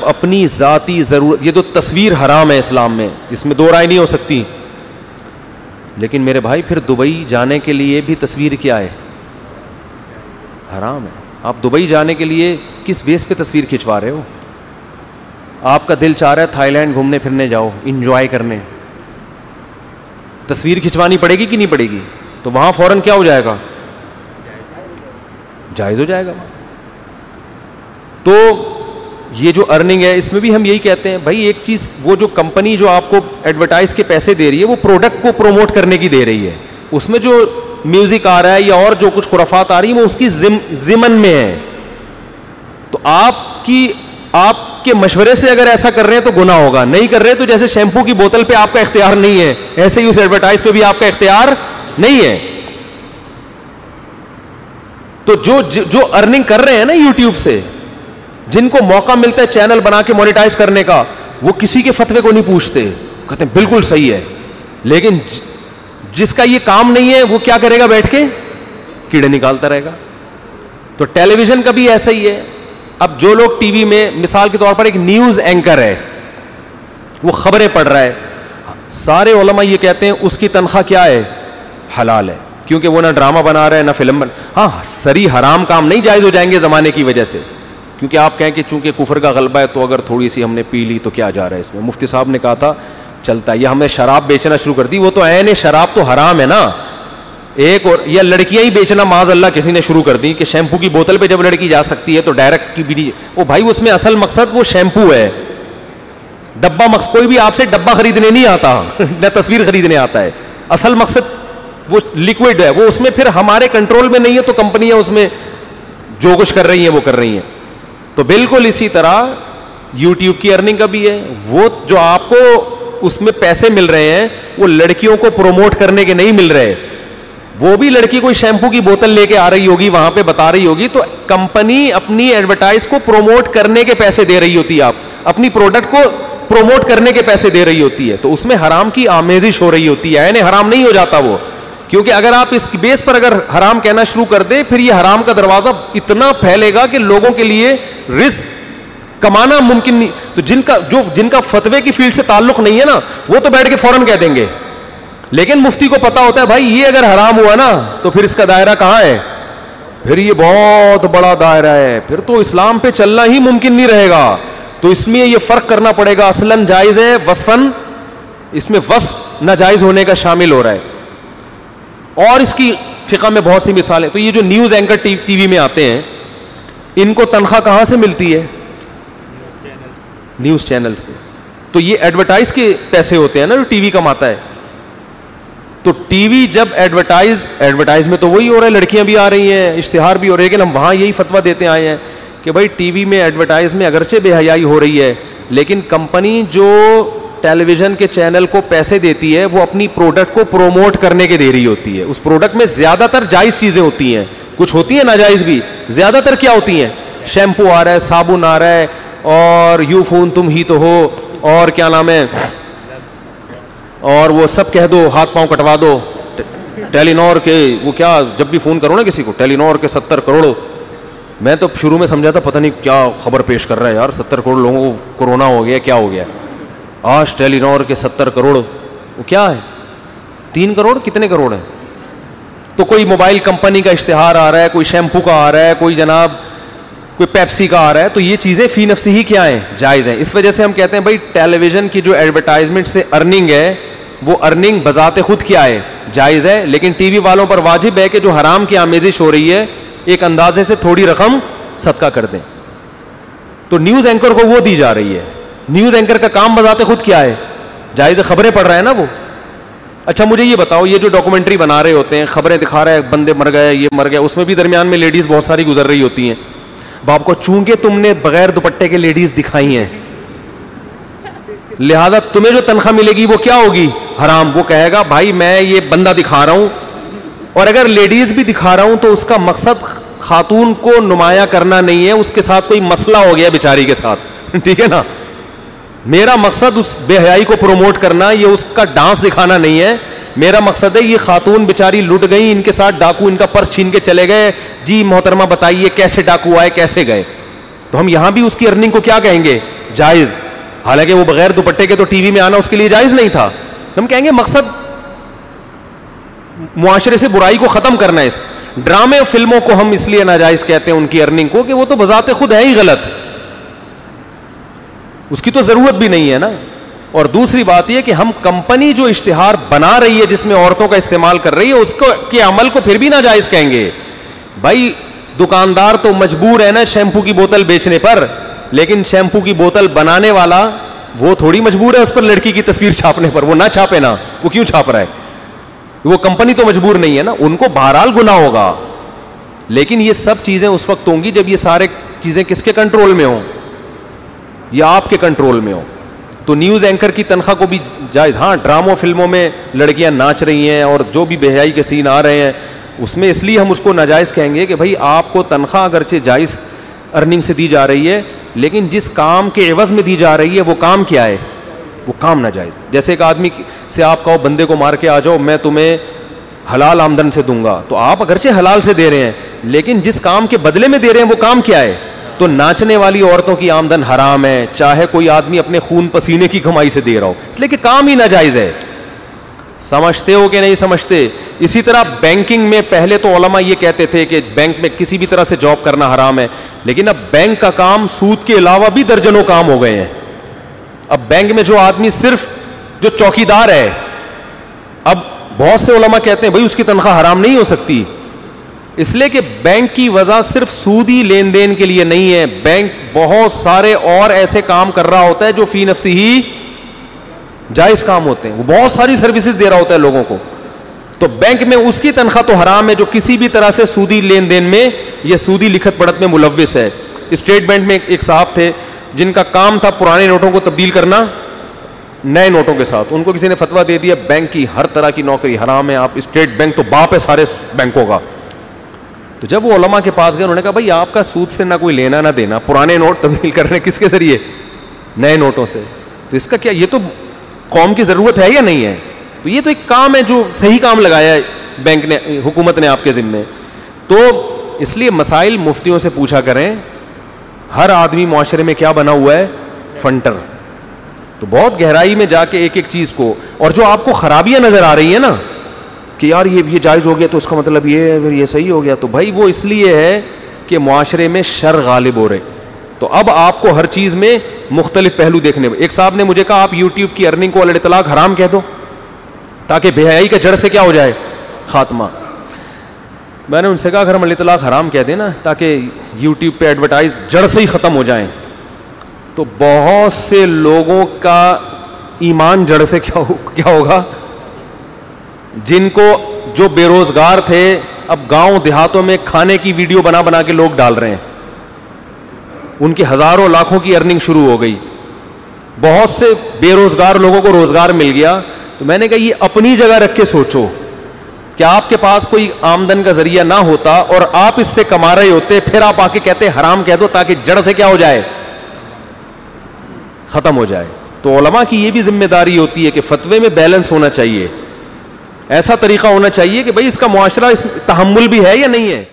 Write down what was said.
اپنی ذاتی ضرورت, یہ تو تصویر حرام ہے اسلام میں, اس میں دو رائے نہیں ہو سکتی. لیکن میرے بھائی پھر دبئی جانے کے لیے بھی تصویر کیا ہے؟ حرام ہے. آپ دبئی جانے کے لیے کس بیس پہ تصویر کھنچوا رہے ہو؟ آپ کا دل چاہ رہا ہے تھائی لینڈ گھومنے پھرنے جاؤ, انجوائے کرنے, تصویر کھنچوانی پڑے گی کہ نہیں پڑے گی؟ تو وہاں فوراً کیا ہو جائے گا؟ جائز ہو جائے گا. تو یہ جو ارننگ ہے اس میں بھی ہم یہی کہتے ہیں بھائی ایک چیز, وہ جو کمپنی جو آپ کو ایڈورٹائز کے پیسے دے رہی ہے وہ پروڈکٹ کو پروموٹ کرنے کی دے رہی ہے, اس میں جو میوزک آ رہا ہے یا اور جو کچھ خرافات آ رہی ہیں وہ اس کی ضمن میں ہے. تو آپ کے مشورے سے اگر ایسا کر رہے ہیں تو گناہ ہوگا, نہیں کر رہے تو جیسے شیمپو کی بوتل پہ آپ کا اختیار نہیں ہے ایسے ہی اس ایڈورٹائز پہ بھی آپ کا اختیار نہیں ہے. تو جو ارننگ کر رہے ہیں نا یوٹیوب سے, جن کو موقع ملتا ہے چینل بنا کے مونیٹائز کرنے کا, وہ کسی کے فتوے کو نہیں پوچھتے, کہتے ہیں بالکل صحیح ہے. لیکن جس کا یہ کام نہیں ہے وہ کیا کرے گا؟ بیٹھ کے کیڑے نکالتا رہے گا. تو ٹیلی ویژن کا بھی ایسا ہی ہے. اب جو لوگ ٹی وی میں, مثال کے طور پر ایک نیوز اینکر ہے, وہ خبریں پڑھ رہا ہے, سارے علماء یہ کہتے ہیں اس کی تنخواہ کیا ہے؟ حلال ہے, کیونکہ وہ نہ ڈرامہ بنا رہا ہے نہ فلم ہاں سری حرام کام نہیں جائز ہو جائیں گے زمانے کی وجہ سے, کیونکہ آپ کہیں کہ چونکہ کفر کا غلبہ ہے تو اگر تھوڑی سی ہم نے پی لی تو کیا جا رہا ہے اس میں. مفتی صاحب نے کہا تھا چلتا ہے, یا ہم نے شراب بیچنا شروع کر دی, وہ تو عین شراب تو حرام ہے نا. ایک اور یا لڑکیاں ہی بیچنا معاذ اللہ کسی نے شروع کر دی کہ شیمپو کی بوتل پہ جب لڑکی جا سکتی ہے تو ڈائریکٹ کی بھی وہ بھائی اس میں اصل مقصد وہ شیمپو ہے, ڈبہ مقصد کوئی بھی آپ سے ڈبہ خریدنے نہیں آتا نہ تصویر خریدنے آتا ہے, اصل مقصد وہ لیکوڈ ہے, وہ اس میں پھر ہمارے کنٹرول میں نہیں ہے تو کمپنیاں اس میں جو کچھ کر رہی ہیں وہ کر رہی ہیں. تو بالکل اسی طرح یوٹیوب کی ارننگ کا بھی ہے, وہ جو آپ کو اس میں پیسے مل رہے ہیں وہ لڑکیوں کو پروموٹ کرنے کے نہیں مل رہے. وہ بھی لڑکی کوئی شیمپو کی بوتل لے کے آ رہی ہوگی وہاں پہ بتا رہی ہوگی, تو کمپنی اپنی ایڈورٹائز کو پروموٹ کرنے کے پیسے دے رہی ہوتی ہے, آپ اپنی پروڈکٹ کو پروموٹ کرنے کے پیسے دے رہی ہوتی ہے, تو اس میں حرام کی آمیزش ہو رہی ہوتی ہے, یعنی حرام نہیں ہو جاتا وہ, کیونکہ اگر آپ اس بیس پر اگر حرام کہنا شروع کر دیں پھر یہ حرام کا دروازہ اتنا پھیلے گا کہ لوگوں کے لیے رزق کمانا ممکن نہیں. تو جن کا فتوے کی فیلڈ سے تعلق نہیں ہے نا وہ تو بیٹھ کے فوراً کہہ دیں گے, لیکن مفتی کو پتا ہوتا ہے بھائی یہ اگر حرام ہوا نا تو پھر اس کا دائرہ کہاں ہے, پھر یہ بہت بڑا دائرہ ہے, پھر تو اسلام پہ چلنا ہی ممکن نہیں رہے گا. تو اس میں یہ فرق کرنا پڑے گا, اصلاً جائز ہے, وصفاً اس میں وصف ناجائز ہونے کا شامل ہو رہا ہے. اور اس کی فقہ میں بہت سی مثالیں. تو یہ جو نیوز اینکر ٹی وی میں آتے ہیں ان کو تنخواہ کہاں سے ملتی ہے؟ نیوز چینل سے. تو یہ ایڈورٹائز کے پیسے ہوتے ہیں نا جو ٹی وی کماتا ہے. تو ٹی وی جب ایڈورٹائز میں تو وہی ہو رہا ہے, لڑکیاں بھی آ رہی ہیں, اشتہار بھی ہو رہے ہیں, لیکن ہم وہاں یہی فتویٰ دیتے آئے ہیں کہ بھائی ٹی وی میں ایڈورٹائز میں اگرچہ بے حیائی ہو رہی ہے, لیکن کمپنی جو ٹیلی ویژن کے چینل کو پیسے دیتی ہے وہ اپنی پروڈکٹ کو پروموٹ کرنے کے دے رہی ہوتی ہے. اس پروڈکٹ میں زیادہ تر جائز چیزیں ہوتی ہیں, کچھ ہوتی ہیں ناجائز بھی, زیادہ تر کیا ہوتی ہیں؟ شیمپو آ رہا ہے, صابن آ رہا ہے, اور یو فون تم ہی تو ہو, اور کیا نام ہے, اور وہ سب کہہ دو, ہاتھ پاؤں کٹوا دو, ٹیلی نور کے وہ کیا, جب بھی فون کرو نا کسی کو ٹیلی نور کے 70 کروڑ. میں تو شروع میں سمجھا تھا پتہ نہیں کیا خبر پیش کر رہا ہے یار, 70 کروڑ لوگوں کو کورونا ہو گیا, کیا ہو گیا. آج ٹیلی نور کے 70 کروڑ, وہ کیا ہے, 3 کروڑ کتنے کروڑ ہیں. تو کوئی موبائل کمپنی کا اشتہار آ رہا ہے, کوئی شیمپو کا آ رہا ہے, کوئی جناب کوئی پیپسی کا آ رہا ہے, تو یہ چیزیں فی نفسی ہی کیا ہیں, جائز ہیں. اس وجہ سے ہم کہتے ہیں بھائی ٹیلی ویژن کی جو ایڈورٹائزمنٹ سے ارننگ ہے وہ ارننگ بذات خود کیا ہے, جائز ہے. لیکن ٹی وی والوں پر واجب ہے کہ جو حرام کی آمیزش ہو رہی ہے ایک اندازے سے تھوڑی رقم صدقہ کر دیں. تو نیوز اینکر کو وہ دی جا رہی ہے. نیوز اینکر کا کام بذات خود کیا ہے, جائز ہے, خبریں پڑھ رہا ہے نا وہ. اچھا مجھے یہ بتاؤ, یہ جو ڈاکومنٹری بنا رہے ہوتے ہیں, خبریں دکھا رہے ہیں, بندے مر گئے, یہ مر گئے, اس میں بھی درمیان میں لیڈیز بہت ساری گزر رہی ہوتی ہیں. باپ کو چونکہ تم نے بغیر دوپٹے کے لیڈیز دکھائی ہیں لہذا تمہیں جو تنخواہ ملے گی وہ کیا ہوگی, حرام. وہ کہے گا بھائی میں یہ بندہ دکھا رہا ہوں, اور اگر لیڈیز بھی دکھا رہا ہوں تو اس کا مقصد خاتون کو نمایاں کرنا نہیں ہے, اس کے ساتھ کوئی مسئلہ ہو گیا بیچاری کے ساتھ, ٹھیک ہے نا. میرا مقصد اس بے حیائی کو پروموٹ کرنا, یہ اس کا ڈانس دکھانا نہیں ہے. میرا مقصد ہے یہ خاتون بیچاری لٹ گئی, ان کے ساتھ ڈاکو ان کا پرس چھین کے چلے گئے, جی محترمہ بتائیے کیسے ڈاکو آئے, کیسے گئے. تو ہم یہاں بھی اس کی ارننگ کو کیا کہیں گے, جائز, حالانکہ وہ بغیر دوپٹے کے تو ٹی وی میں آنا اس کے لیے جائز نہیں تھا. ہم کہیں گے مقصد معاشرے سے برائی کو ختم کرنا ہے. اس ڈرامے فلموں کو ہم اس لیے ناجائز کہتے ہیں ان کی ارننگ کو کہ وہ تو بذات خود ہے ہی غلط, اس کی تو ضرورت بھی نہیں ہے نا. اور دوسری بات یہ کہ ہم کمپنی جو اشتہار بنا رہی ہے جس میں عورتوں کا استعمال کر رہی ہے اس کو کے عمل کو پھر بھی ناجائز کہیں گے. بھائی دکاندار تو مجبور ہے نا شیمپو کی بوتل بیچنے پر, لیکن شیمپو کی بوتل بنانے والا وہ تھوڑی مجبور ہے اس پر لڑکی کی تصویر چھاپنے پر. وہ نہ چھاپے نا, وہ کیوں چھاپ رہا ہے؟ وہ کمپنی تو مجبور نہیں ہے نا, ان کو بہرحال گناہ ہوگا. لیکن یہ سب چیزیں اس وقت ہوں گی جب یہ سارے چیزیں کس کے کنٹرول میں ہوں؟ یا آپ کے کنٹرول میں ہوں. تو نیوز اینکر کی تنخواہ کو بھی جائز. ہاں ڈراموں فلموں میں لڑکیاں ناچ رہی ہیں اور جو بھی بے حیائی کے سین آ رہے ہیں اس میں اس لیے ہم اس کو ناجائز کہیں گے کہ بھائی آپ کو تنخواہ اگرچہ جائز ارننگ سے دی جا رہی ہے, لیکن جس کام کے عوض میں دی جا رہی ہے وہ کام کیا ہے؟ وہ کام ناجائز. جیسے ایک آدمی سے آپ کہو بندے کو مار کے آ جاؤ میں تمہیں حلال آمدن سے دوں گا, تو آپ اگرچہ حلال سے دے رہے ہیں لیکن جس کام کے بدلے میں دے رہے ہیں وہ کام کیا ہے؟ تو ناچنے والی عورتوں کی آمدن حرام ہے, چاہے کوئی آدمی اپنے خون پسینے کی کمائی سے دے رہا ہو, اس لیے کہ کام ہی ناجائز ہے. سمجھتے ہو کہ نہیں سمجھتے؟ اسی طرح بینکنگ میں پہلے تو علماء یہ کہتے تھے کہ بینک میں کسی بھی طرح سے جاب کرنا حرام ہے, لیکن اب بینک کا کام سود کے علاوہ بھی درجنوں کام ہو گئے ہیں. اب بینک میں جو آدمی صرف جو چوکیدار ہے, اب بہت سے علماء کہتے ہیں بھائی اس کی تنخواہ حرام نہیں ہو سکتی, اس لیے کہ بینک کی وجہ صرف سودی لین دین کے لیے نہیں ہے. بینک بہت سارے اور ایسے کام کر رہا ہوتا ہے جو فی نفسی ہی جائز کام ہوتے ہیں, وہ بہت ساری سروسز دے رہا ہوتا ہے لوگوں کو. تو بینک میں اس کی تنخواہ تو حرام ہے جو کسی بھی طرح سے سودی لین دین میں یا سودی لکھت پڑھت میں ملوث ہے. اسٹیٹ بینک میں ایک صاحب تھے جن کا کام تھا پرانے نوٹوں کو تبدیل کرنا نئے نوٹوں کے ساتھ. ان کو کسی نے فتویٰ دے دیا بینک کی ہر طرح کی نوکری حرام ہے, آپ اسٹیٹ بینک تو باپ ہے سارے بینکوں کا. تو جب وہ علماء کے پاس گئے انہوں نے کہا بھائی آپ کا سود سے نہ کوئی لینا نہ دینا, پرانے نوٹ تبدیل کر رہے ہیں کس کے ذریعے؟ نئے نوٹوں سے. تو اس کا کیا, یہ تو قوم کی ضرورت ہے یا نہیں ہے؟ تو یہ تو ایک کام ہے جو صحیح کام لگایا ہے بینک نے, حکومت نے آپ کے ذمے. تو اس لیے مسائل مفتیوں سے پوچھا کریں. ہر آدمی معاشرے میں کیا بنا ہوا ہے؟ فنٹر. تو بہت گہرائی میں جا کے ایک ایک چیز کو, اور جو آپ کو خرابیاں نظر آ رہی ہیں نا کہ یار یہ جائز ہو گیا تو اس کا مطلب یہ ہے پھر یہ صحیح ہو گیا, تو بھائی وہ اس لیے ہے کہ معاشرے میں شر غالب ہو رہے. تو اب آپ کو ہر چیز میں مختلف پہلو دیکھنے. ایک صاحب نے مجھے کہا آپ یوٹیوب کی ارننگ کو الاطلاق حرام کہہ دو تاکہ بے حیائی کا جڑ سے کیا ہو جائے؟ خاتمہ. میں نے ان سے کہا اگر ہم الاطلاق حرام کہہ دیں نا تاکہ یوٹیوب پہ ایڈورٹائز جڑ سے ہی ختم ہو جائیں, تو بہت سے لوگوں کا ایمان جڑ سے کیا ہوگا؟ جن کو جو بے روزگار تھے اب گاؤں دیہاتوں میں کھانے کی ویڈیو بنا بنا کے لوگ ڈال رہے ہیں, ان کی ہزاروں لاکھوں کی ارننگ شروع ہو گئی. بہت سے بے روزگار لوگوں کو روزگار مل گیا. تو میں نے کہا یہ اپنی جگہ رکھ کے سوچو کہ آپ کے پاس کوئی آمدن کا ذریعہ نہ ہوتا اور آپ اس سے کما رہے ہوتے, پھر آپ آ کے کہتے حرام کہہ دو تاکہ جڑ سے کیا ہو جائے؟ ختم ہو جائے. تو علماء کی یہ بھی ذمہ داری ہوتی ہے کہ فتوے میں بیلنس ہونا چاہیے, ایسا طریقہ ہونا چاہیے کہ بھائی اس کا معاشرہ اس تحمل بھی ہے یا نہیں ہے.